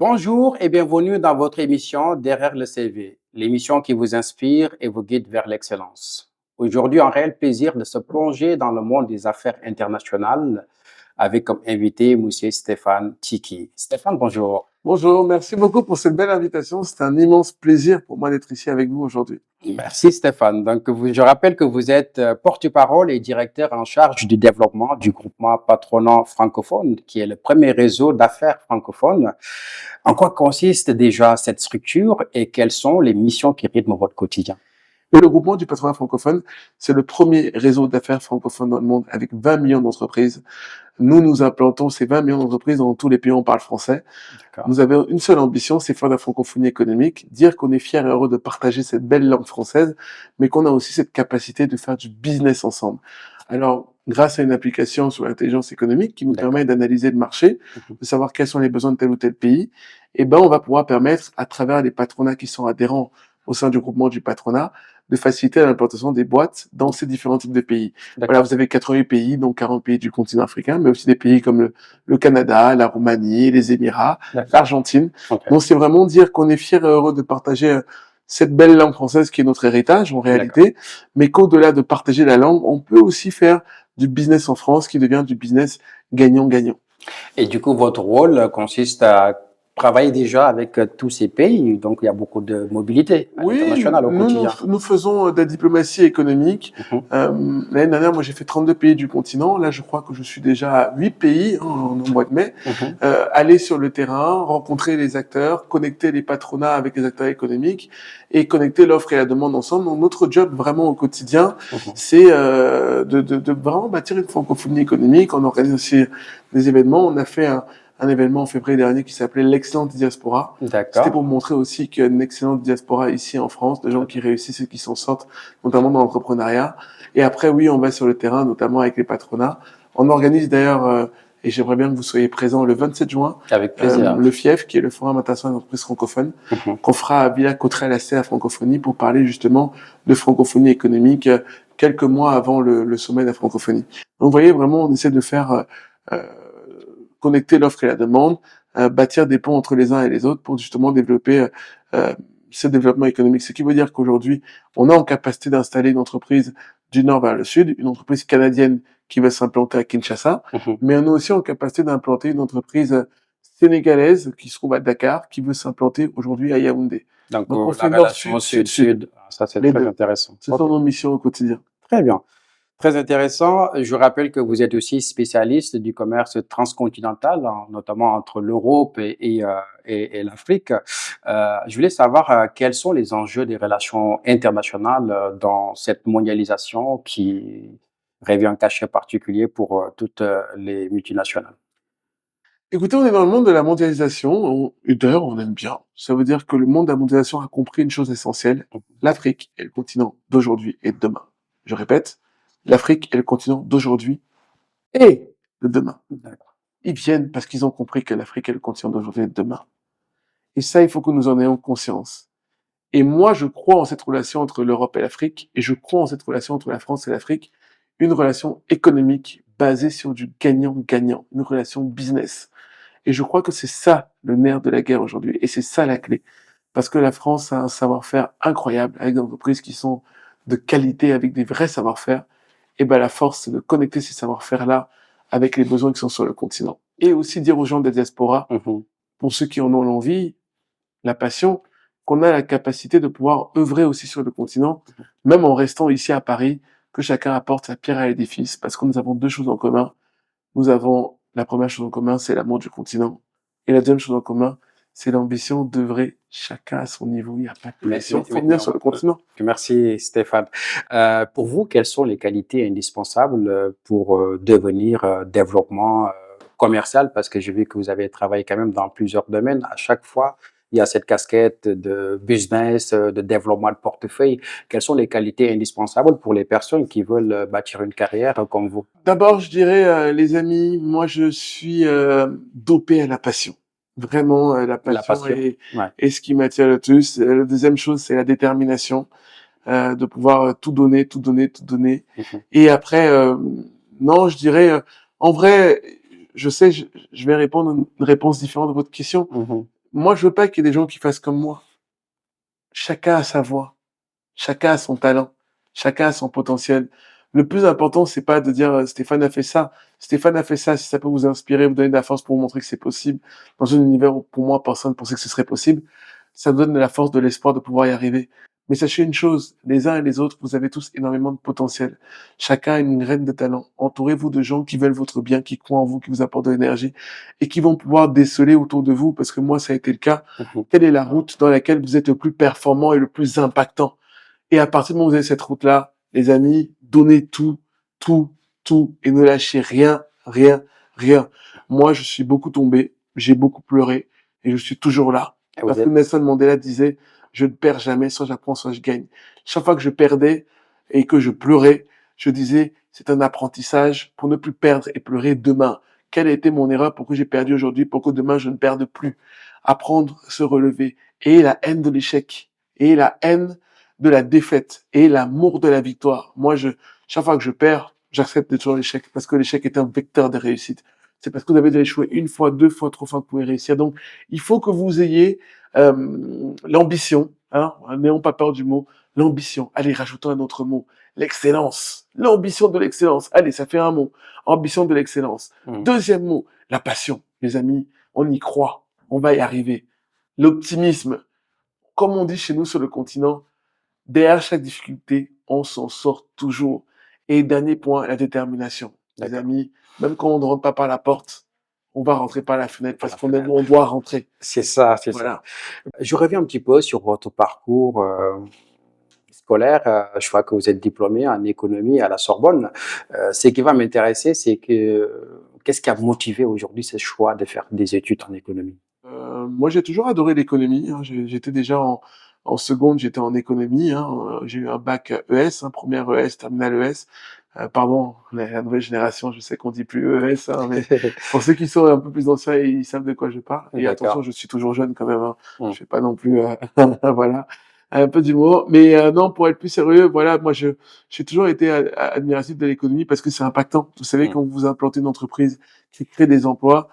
Bonjour et bienvenue dans votre émission Derrière le CV, l'émission qui vous inspire et vous guide vers l'excellence. Aujourd'hui, un réel plaisir de se plonger dans le monde des affaires internationales avec comme invité Monsieur Stéphane Tiki. Stéphane, bonjour. Bonjour, merci beaucoup pour cette belle invitation. C'est un immense plaisir pour moi d'être ici avec vous aujourd'hui. Merci Stéphane. Donc, je rappelle que vous êtes porte-parole et directeur en charge du développement du groupement Patronat francophone, qui est le premier réseau d'affaires francophones. En quoi consiste déjà cette structure et quelles sont les missions qui rythment votre quotidien? Et le groupement du patronat francophone, c'est le premier réseau d'affaires francophones dans le monde avec 20 millions d'entreprises. Nous implantons ces 20 millions d'entreprises dans tous les pays où on parle français. D'accord. Nous avons une seule ambition, c'est faire de la francophonie économique, dire qu'on est fiers et heureux de partager cette belle langue française, mais qu'on a aussi cette capacité de faire du business ensemble. Alors, grâce à une application sur l'intelligence économique qui nous D'accord. permet d'analyser le marché, Mhm. de savoir quels sont les besoins de tel ou tel pays, et ben, on va pouvoir permettre, à travers les patronats qui sont adhérents au sein du groupement du patronat, de faciliter l'implantation des boîtes dans ces différents types de pays. Voilà, D'accord. vous avez 88 pays, dont 40 pays du continent africain, mais aussi des pays comme le Canada, la Roumanie, les Émirats, D'accord. l'Argentine. Ok. Donc, c'est vraiment dire qu'on est fiers et heureux de partager cette belle langue française qui est notre héritage en D'accord. réalité, mais qu'au-delà de partager la langue, on peut aussi faire du business en France qui devient du business gagnant-gagnant. Et du coup, votre rôle consiste à travailler déjà avec tous ces pays, donc il y a beaucoup de mobilité à Oui, l'international au nous quotidien. nous faisons de la diplomatie économique. Mhm. L'année dernière, moi, j'ai fait 32 pays du continent. Là, je crois que je suis déjà à 8 pays au mois de mai. Mhm. Aller sur le terrain, rencontrer les acteurs, connecter les patronats avec les acteurs économiques et connecter l'offre et la demande ensemble. Donc, notre job vraiment au quotidien, Mhm. c'est de vraiment bâtir une francophonie économique. On organise aussi des événements. On a fait un événement en février dernier qui s'appelait l'Excellente Diaspora. C'était D'accord. pour montrer aussi qu'il y a une excellente diaspora ici en France, de gens qui réussissent et qui s'en sortent, notamment dans l'entrepreneuriat. Et après, oui, on va sur le terrain, notamment avec les patronats. On organise d'ailleurs, et j'aimerais bien que vous soyez présents le 27 juin, Avec plaisir. le FIEF, qui est le Forum international d'entreprises francophones, Mhm. qu'on fera à Villa Cotterêts à la francophonie pour parler justement de francophonie économique quelques mois avant le sommet de la francophonie. Donc, vous voyez, vraiment, on essaie de faire euh, connecter l'offre et la demande, bâtir des ponts entre les uns et les autres pour justement développer euh, ce développement économique. Ce qui veut dire qu'aujourd'hui, on est en capacité d'installer une entreprise du nord vers le sud, une entreprise canadienne qui va s'implanter à Kinshasa, Mhm. mais on est aussi en capacité d'implanter une entreprise sénégalaise qui se trouve à Dakar, qui veut s'implanter aujourd'hui à Yaoundé. Donc, Donc on la fait relation nord-sud, sud-sud, sud-sud, ça c'est les très deux. intéressant. Ce Ok. sont nos missions au quotidien. Très bien. Très intéressant. Je rappelle que vous êtes aussi spécialiste du commerce transcontinental, notamment entre l'Europe et l'Afrique. Je voulais savoir quels sont les enjeux des relations internationales dans cette mondialisation qui revient un cachet particulier pour toutes les multinationales. Écoutez, on est dans le monde de la mondialisation, et d'ailleurs on aime bien. Ça veut dire que le monde de la mondialisation a compris une chose essentielle, l'Afrique est le continent d'aujourd'hui et de demain. Je répète, l'Afrique est le continent d'aujourd'hui et de demain. D'accord. Ils viennent parce qu'ils ont compris que l'Afrique est le continent d'aujourd'hui et de demain. Et ça, il faut que nous en ayons conscience. Et moi, je crois en cette relation entre l'Europe et l'Afrique, et je crois en cette relation entre la France et l'Afrique, une relation économique basée sur du gagnant-gagnant, une relation business. Et je crois que c'est ça le nerf de la guerre aujourd'hui. Et c'est ça la clé. Parce que la France a un savoir-faire incroyable avec des entreprises qui sont de qualité, avec des vrais savoir-faire. Et ben, la force, c'est de connecter ces savoir-faire-là avec les besoins qui sont sur le continent. Et aussi dire aux gens de la diaspora, Mhm. pour ceux qui en ont l'envie, la passion, qu'on a la capacité de pouvoir œuvrer aussi sur le continent, même en restant ici à Paris, que chacun apporte sa pierre à l'édifice, parce que nous avons deux choses en commun. Nous avons la première chose en commun, c'est l'amour du continent. Et la deuxième chose en commun, c'est l'ambition d'œuvrer chacun à son niveau. Il n'y a pas de pression. Il faut venir sur le continent. Merci Stéphane. Pour vous, quelles sont les qualités indispensables pour devenir développement commercial? Parce que j'ai vu que vous avez travaillé quand même dans plusieurs domaines. À chaque fois, il y a cette casquette de business, de développement de portefeuille. Quelles sont les qualités indispensables pour les personnes qui veulent bâtir une carrière comme vous? D'abord, je dirais, les amis, moi, je suis dopé à la passion. Vraiment, la La passion passion. Ouais. est ce qui m'attire le plus. La deuxième chose, c'est la détermination, de pouvoir tout donner, tout donner, tout donner. Mhm. Et après, non, je dirais, en vrai, je sais, je vais répondre une réponse différente à votre question, Mhm. moi, je veux pas qu'il y ait des gens qui fassent comme moi. Chacun a sa voix, chacun a son talent, chacun a son potentiel. Le plus important, c'est pas de dire Stéphane a fait ça. Stéphane a fait ça. Si ça peut vous inspirer, vous donner de la force pour vous montrer que c'est possible dans un univers où pour moi personne ne pensait que ce serait possible, ça vous donne de la force, de l'espoir de pouvoir y arriver. Mais sachez une chose, les uns et les autres, vous avez tous énormément de potentiel. Chacun a une graine de talent. Entourez-vous de gens qui veulent votre bien, qui croient en vous, qui vous apportent de l'énergie et qui vont pouvoir déceler autour de vous, parce que moi, ça a été le cas. Mhm. Quelle est la route dans laquelle vous êtes le plus performant et le plus impactant? Et à partir du moment où vous avez cette route-là, les amis, donnez tout, tout, tout, et ne lâchez rien, rien, rien. Moi, je suis beaucoup tombé, j'ai beaucoup pleuré, et je suis toujours là. Et Parce vous que êtes, Nelson Mandela disait, je ne perds jamais, soit j'apprends, soit je gagne. Chaque fois que je perdais et que je pleurais, je disais, c'est un apprentissage pour ne plus perdre et pleurer demain. Quelle a été mon erreur? Pourquoi j'ai perdu aujourd'hui? Pour que demain je ne perde plus? Apprendre, se relever. Et la haine de l'échec. Et la haine de la défaite et l'amour de la victoire. Moi, chaque fois que je perds, j'accepte toujours l'échec parce que l'échec est un vecteur de réussite. C'est parce que vous avez déjà échoué une fois, deux fois, trois fois que vous pouvez réussir. Donc, il faut que vous ayez l'ambition, hein, n'ayons pas peur du mot, l'ambition. Allez, rajoutons un autre mot, l'excellence. L'ambition de l'excellence. Allez, ça fait un mot. Ambition de l'excellence. Mhm. Deuxième mot, la passion. Les amis, on y croit. On va y arriver. L'optimisme. Comme on dit chez nous sur le continent, derrière chaque difficulté, on s'en sort toujours. Et dernier point, la détermination. Les D'accord. amis, même quand on ne rentre pas par la porte, on va rentrer par la fenêtre Par parce la qu'on fenêtre. on doit rentrer. C'est ça, c'est ça. Voilà. Je reviens un petit peu sur votre parcours scolaire. Je vois que vous êtes diplômé en économie à la Sorbonne. Ce qui va m'intéresser, c'est que qu'est-ce qui a motivé aujourd'hui ce choix de faire des études en économie? Moi, j'ai toujours adoré l'économie, hein. J'étais déjà en seconde, j'étais en économie, hein. J'ai eu un bac ES, hein, première ES, terminale ES. Pardon, la nouvelle génération, je sais qu'on dit plus ES, hein, mais pour ceux qui sont un peu plus anciens, ils savent de quoi je parle. Et attention, D'accord. je suis toujours jeune quand même, hein. Mm. Je fais pas non plus, voilà, un peu d'humour. Mais non, pour être plus sérieux, voilà, moi, j'ai toujours été admiratif de l'économie parce que c'est impactant. Vous savez, Mm. quand vous implantez une entreprise qui crée des emplois,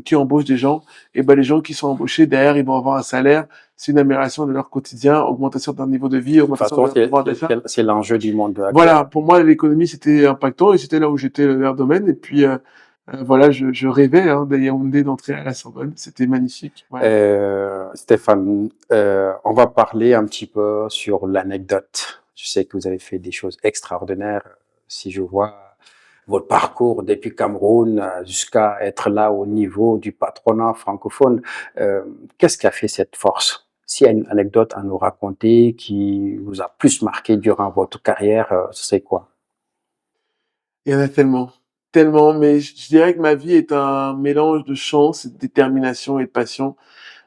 qui embauche des gens, et ben les gens qui sont embauchés derrière, ils vont avoir un salaire, c'est une amélioration de leur quotidien, augmentation de leur niveau de vie, De toute augmentation de façon, leur pouvoir d'achat. c'est l'enjeu du monde actuel. Voilà, pour moi l'économie c'était impactant et c'était là où j'étais le meilleur domaine. Et puis voilà, je rêvais hein, de Yaoundé d'entrer à la Sorbonne, c'était magnifique. Voilà. Stéphane, on va parler un petit peu sur l'anecdote. Je sais que vous avez fait des choses extraordinaires. Si je vois votre parcours depuis Cameroun jusqu'à être là au niveau du patronat francophone, qu'est-ce qui a fait cette force? S'il y a une anecdote à nous raconter qui vous a plus marqué durant votre carrière, ce serait quoi? Il y en a tellement, tellement, mais je dirais que ma vie est un mélange de chance, de détermination et de passion.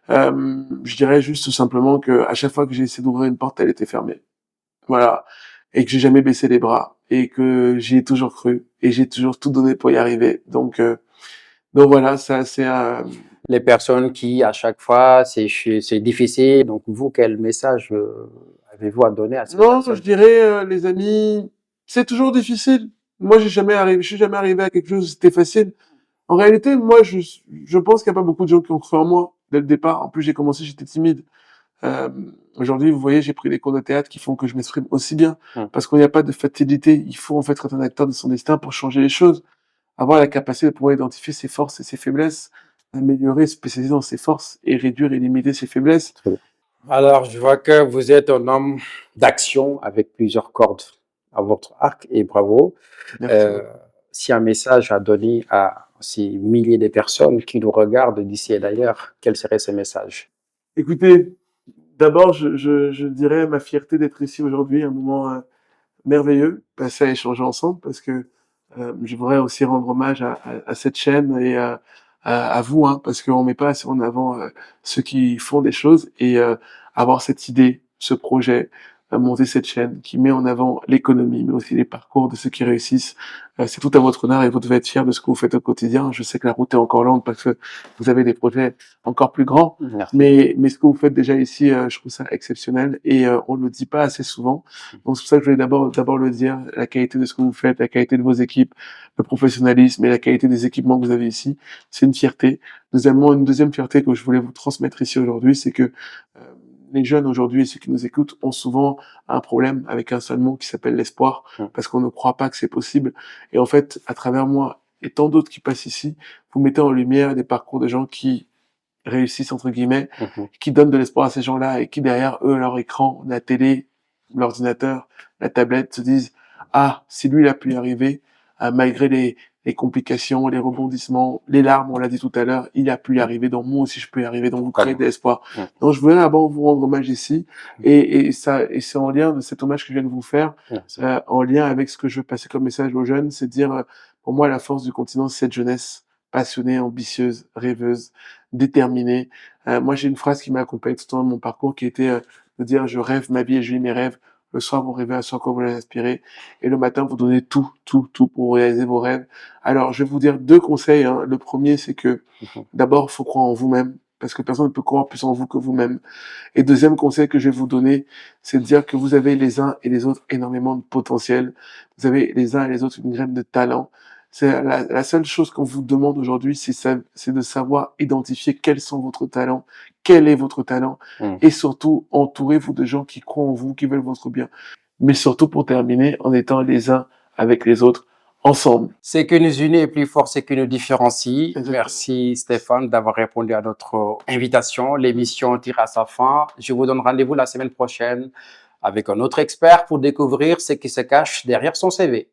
Je dirais juste tout simplement que à chaque fois que j'ai essayé d'ouvrir une porte, elle était fermée. Voilà. Et que j'ai jamais baissé les bras. Et que j'y ai toujours cru. Et j'ai toujours tout donné pour y arriver. Donc voilà, ça, c'est un... Les personnes qui, à chaque fois, c'est difficile. Donc, vous, quel message avez-vous à donner à ces Non, je personnes? dirais, les amis, c'est toujours difficile. Moi, je suis jamais arrivé à quelque chose où c'était facile. En réalité, moi, je pense qu'il n'y a pas beaucoup de gens qui ont cru en moi dès le départ. En plus, j'ai commencé, j'étais timide. Euh, Aujourd'hui, vous voyez, j'ai pris des cours de théâtre qui font que je m'exprime aussi bien. Hum. Parce qu'il n'y a pas de fatalité. Il faut, en fait, être un acteur de son destin pour changer les choses. Avoir la capacité de pouvoir identifier ses forces et ses faiblesses, améliorer, se spécialiser dans ses forces et réduire et limiter ses faiblesses. Très bien. Alors, je vois que vous êtes un homme d'action avec plusieurs cordes à votre arc et bravo. Merci Euh, beaucoup. si un message à donner à ces milliers de personnes qui nous regardent d'ici et d'ailleurs, quel serait ce message? Écoutez, d'abord, je dirais ma fierté d'être ici aujourd'hui, un moment merveilleux, passé à échanger ensemble, parce que je voudrais aussi rendre hommage à cette chaîne et à vous, hein, parce qu'on met pas assez en avant ceux qui font des choses et avoir cette idée, ce projet, monter cette chaîne qui met en avant l'économie, mais aussi les parcours de ceux qui réussissent. C'est tout à votre honneur et vous devez être fiers de ce que vous faites au quotidien. Je sais que la route est encore longue parce que vous avez des projets encore plus grands, Merci. mais ce que vous faites déjà ici, je trouve ça exceptionnel et on le dit pas assez souvent. Donc c'est pour ça que je voulais d'abord le dire, la qualité de ce que vous faites, la qualité de vos équipes, le professionnalisme et la qualité des équipements que vous avez ici, c'est une fierté. Deuxièmement, une deuxième fierté que je voulais vous transmettre ici aujourd'hui, c'est que les jeunes aujourd'hui et ceux qui nous écoutent ont souvent un problème avec un seul mot qui s'appelle l'espoir, parce qu'on ne croit pas que c'est possible. Et en fait, à travers moi et tant d'autres qui passent ici, vous mettez en lumière des parcours de gens qui réussissent entre guillemets, Mhm. qui donnent de l'espoir à ces gens-là et qui derrière eux, leur écran, la télé, l'ordinateur, la tablette, se disent ah, si lui il a pu y arriver, malgré les complications, les rebondissements, les larmes, on l'a dit tout à l'heure, il a pu y arriver, donc moi aussi je peux y arriver, donc vous créez de Totalement. l'espoir. Mm. Donc je voulais d'abord vous rendre hommage ici, et c'est en lien de cet hommage que je viens de vous faire, Merci. en lien avec ce que je veux passer comme message aux jeunes, c'est de dire, pour moi la force du continent, c'est cette jeunesse passionnée, ambitieuse, rêveuse, déterminée. Moi j'ai une phrase qui m'a accompagné tout au long de mon parcours qui était de dire je rêve ma vie et je vis mes rêves. Le soir, vous rêvez à ce à quoi vous les aspirez. Et le matin, vous donnez tout, tout, tout pour réaliser vos rêves. Alors, je vais vous dire deux conseils, hein. Le premier, c'est que Mhm. d'abord, il faut croire en vous-même. Parce que personne ne peut croire plus en vous que vous-même. Et deuxième conseil que je vais vous donner, c'est de dire que vous avez les uns et les autres énormément de potentiel. Vous avez les uns et les autres une graine de talent. C'est la seule chose qu'on vous demande aujourd'hui, c'est de savoir identifier quels sont votre talents, quel est votre talent, Mm. et surtout entourez-vous de gens qui croient en vous, qui veulent votre bien. Mais surtout pour terminer, en étant les uns avec les autres, ensemble. Ce qui nous unit est plus fort, ce qui nous différencie. Exactement. Merci Stéphane d'avoir répondu à notre invitation. L'émission tire à sa fin. Je vous donne rendez-vous la semaine prochaine avec un autre expert pour découvrir ce qui se cache derrière son CV.